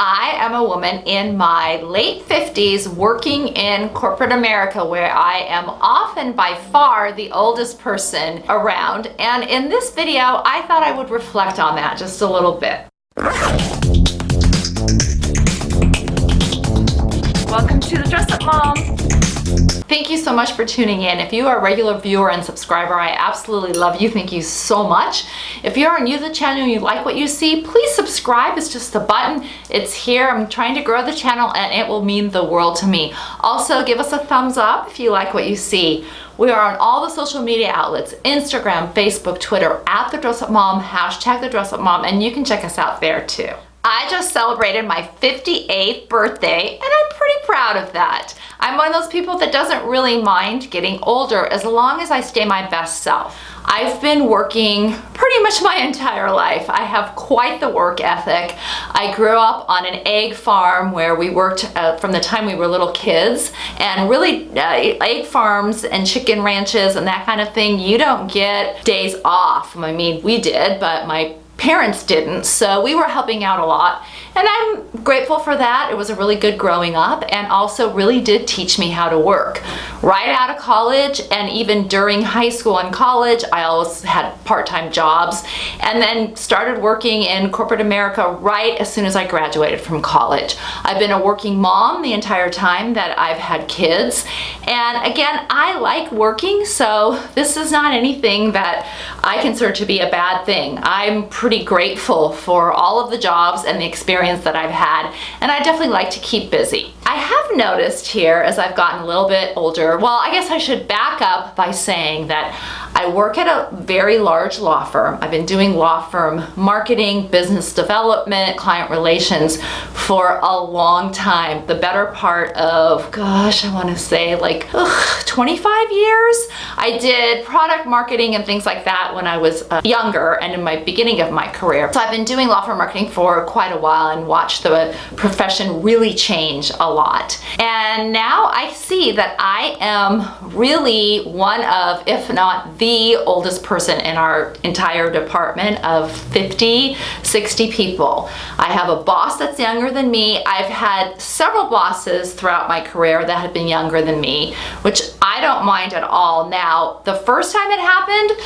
I am a woman in my late 50s working in corporate America, where I am often by far the oldest person around. And in this video, I thought I would reflect on that just a little bit. Welcome to the Dress Up Mom. Thank you so much for tuning in. If you are a regular viewer and subscriber, I absolutely love you. Thank you so much. If you are new to the channel and you like what you see, please subscribe. It's just a button. It's here. I'm trying to grow the channel and it will mean the world to me. Also, give us a thumbs up if you like what you see. We are on all the social media outlets, Instagram, Facebook, Twitter, at The Dress Up Mom, hashtag The Dress Up Mom, and you can check us out there too. I just celebrated my 58th birthday and I'm pretty proud of that. I'm one of those people that doesn't really mind getting older as long as I stay my best self. I've been working pretty much my entire life. I have quite the work ethic. I grew up on an egg farm where we worked from the time we were little kids, and really egg farms and chicken ranches and that kind of thing, you don't get days off. I mean, we did, but my parents didn't, so we were helping out a lot, and I'm grateful for that. It was a really good growing up and also really did teach me how to work. Right out of college and even during high school and college, I always had part-time jobs and then started working in corporate America right as soon as I graduated from college. I've been a working mom the entire time that I've had kids, and again, I like working, so this is not anything that I consider to be a bad thing. I'm pretty grateful for all of the jobs and the experience that I've had, and I definitely like to keep busy. I have noticed here as I've gotten a little bit older, well, I guess I should back up by saying that I work at a very large law firm. I've been doing law firm marketing, business development, client relations for a long time. The better part of, gosh, I want to say like 25 years. I did product marketing and things like that when I was younger and in my beginning of my career. So I've been doing law firm marketing for quite a while and watched the profession really change a lot. And now I see that I am really one of, if not the oldest person in our entire department of 50, 60 people. I have a boss that's younger than me. I've had several bosses throughout my career that have been younger than me, which I don't mind at all. Now, the first time it happened,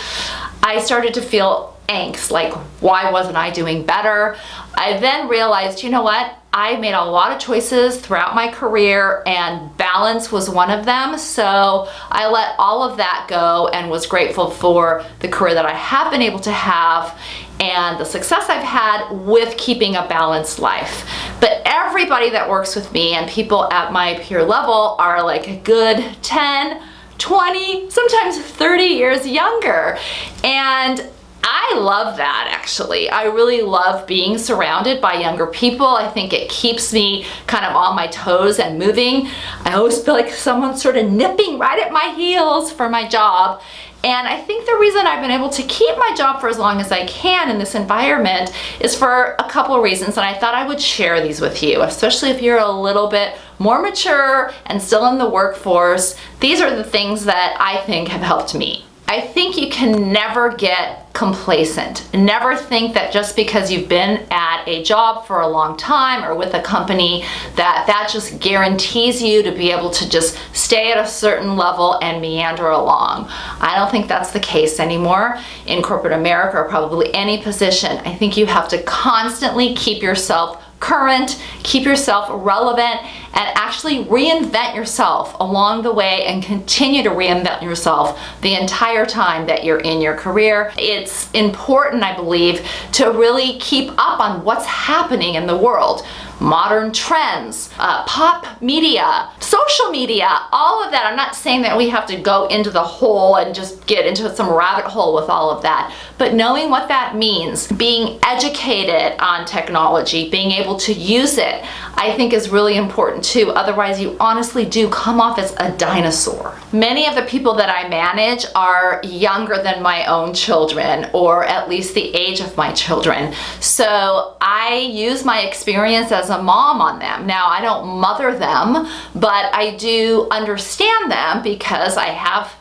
I started to feel angst, like why wasn't I doing better? I then realized, you know what? I made a lot of choices throughout my career and balance was one of them. So I let all of that go and was grateful for the career that I have been able to have and the success I've had with keeping a balanced life. But everybody that works with me and people at my peer level are like a good 10, 20, sometimes 30 years younger. And I love that, actually. I really love being surrounded by younger people. I think it keeps me kind of on my toes and moving. I always feel like someone's sort of nipping right at my heels for my job. And I think the reason I've been able to keep my job for as long as I can in this environment is for a couple of reasons, and I thought I would share these with you, especially if you're a little bit more mature and still in the workforce. These are the things that I think have helped me. I think you can never get complacent. Never think that just because you've been at a job for a long time or with a company that just guarantees you to be able to just stay at a certain level and meander along. I don't think that's the case anymore in corporate America or probably any position. I think you have to constantly keep yourself current, keep yourself relevant, and actually reinvent yourself along the way and continue to reinvent yourself the entire time that you're in your career. It's important, I believe, to really keep up on what's happening in the world. Modern trends, pop media, social media, all of that. I'm not saying that we have to go into the hole and just get into some rabbit hole with all of that, but knowing what that means, being educated on technology, being able to use it, I think is really important too. Otherwise, you honestly do come off as a dinosaur. Many of the people that I manage are younger than my own children, or at least the age of my children. So I use my experience as a mom on them. Now, I don't mother them, but I do understand them because I have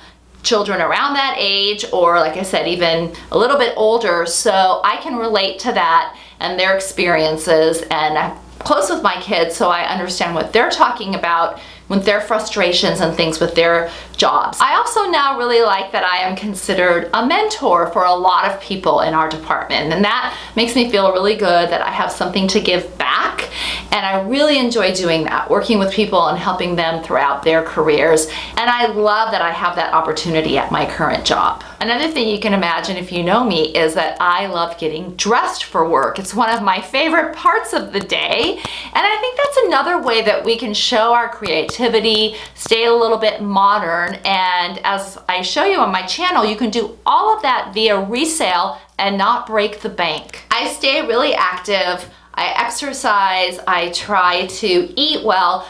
children around that age, or like I said, even a little bit older, so I can relate to that and their experiences, and close with my kids, so I understand what they're talking about with their frustrations and things with their jobs. I also now really like that I am considered a mentor for a lot of people in our department, and that makes me feel really good that I have something to give back, and I really enjoy doing that, working with people and helping them throughout their careers, and I love that I have that opportunity at my current job. Another thing you can imagine if you know me is that I love getting dressed for work. It's one of my favorite parts of the day, and I think that's another way that we can show our creativity, stay a little bit modern, and as I show you on my channel, you can do all of that via resale and not break the bank. I stay really active, I exercise, I try to eat well.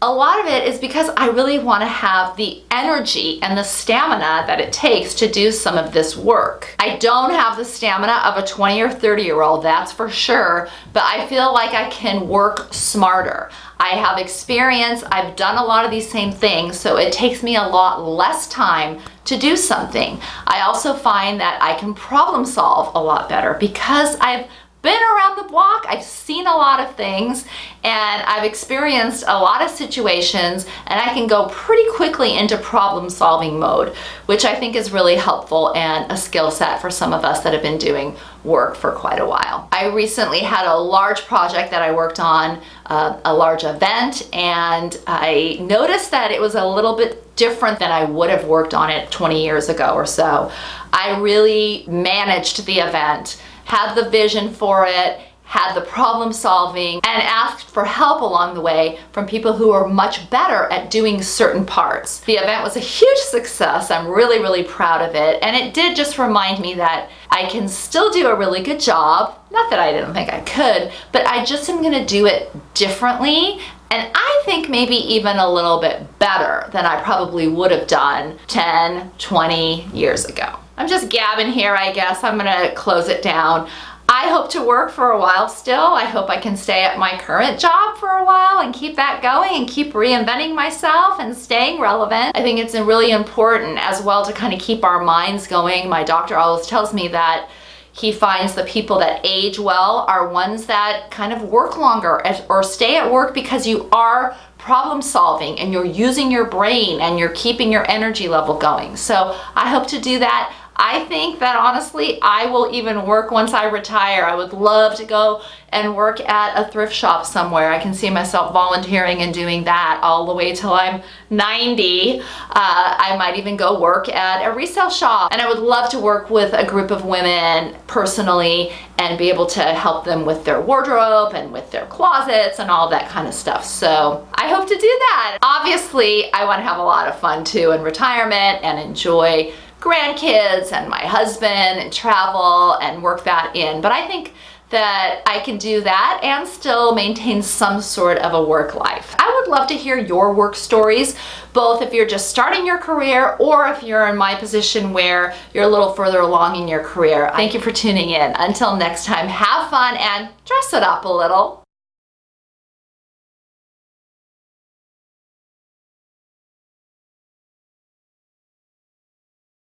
A lot of it is because I really want to have the energy and the stamina that it takes to do some of this work. I don't have the stamina of a 20 or 30-year-old, that's for sure, but I feel like I can work smarter. I have experience, I've done a lot of these same things, so it takes me a lot less time to do something. I also find that I can problem solve a lot better because I've been around the block, I've seen a lot of things, and I've experienced a lot of situations, and I can go pretty quickly into problem solving mode, which I think is really helpful and a skill set for some of us that have been doing work for quite a while. I recently had a large project that I worked on, a large event, and I noticed that it was a little bit different than I would have worked on it 20 years ago or so. I really managed the event, had the vision for it, had the problem solving, and asked for help along the way from people who are much better at doing certain parts. The event was a huge success. I'm really, really proud of it. And it did just remind me that I can still do a really good job. Not that I didn't think I could, but I just am gonna do it differently. And I think maybe even a little bit better than I probably would have done 10, 20 years ago. I'm just gabbing here, I guess. I'm gonna close it down. I hope to work for a while still. I hope I can stay at my current job for a while and keep that going and keep reinventing myself and staying relevant. I think it's really important as well to kind of keep our minds going. My doctor always tells me that he finds the people that age well are ones that kind of work longer or stay at work because you are problem solving and you're using your brain and you're keeping your energy level going. So I hope to do that. I think that honestly, I will even work once I retire. I would love to go and work at a thrift shop somewhere. I can see myself volunteering and doing that all the way till I'm 90. I might even go work at a resale shop. And I would love to work with a group of women personally and be able to help them with their wardrobe and with their closets and all that kind of stuff. So I hope to do that. Obviously, I want to have a lot of fun too in retirement and enjoy grandkids and my husband and travel and work that in. But I think that I can do that and still maintain some sort of a work life. I would love to hear your work stories, both if you're just starting your career or if you're in my position where you're a little further along in your career. Thank you for tuning in. Until next time, have fun and dress it up a little.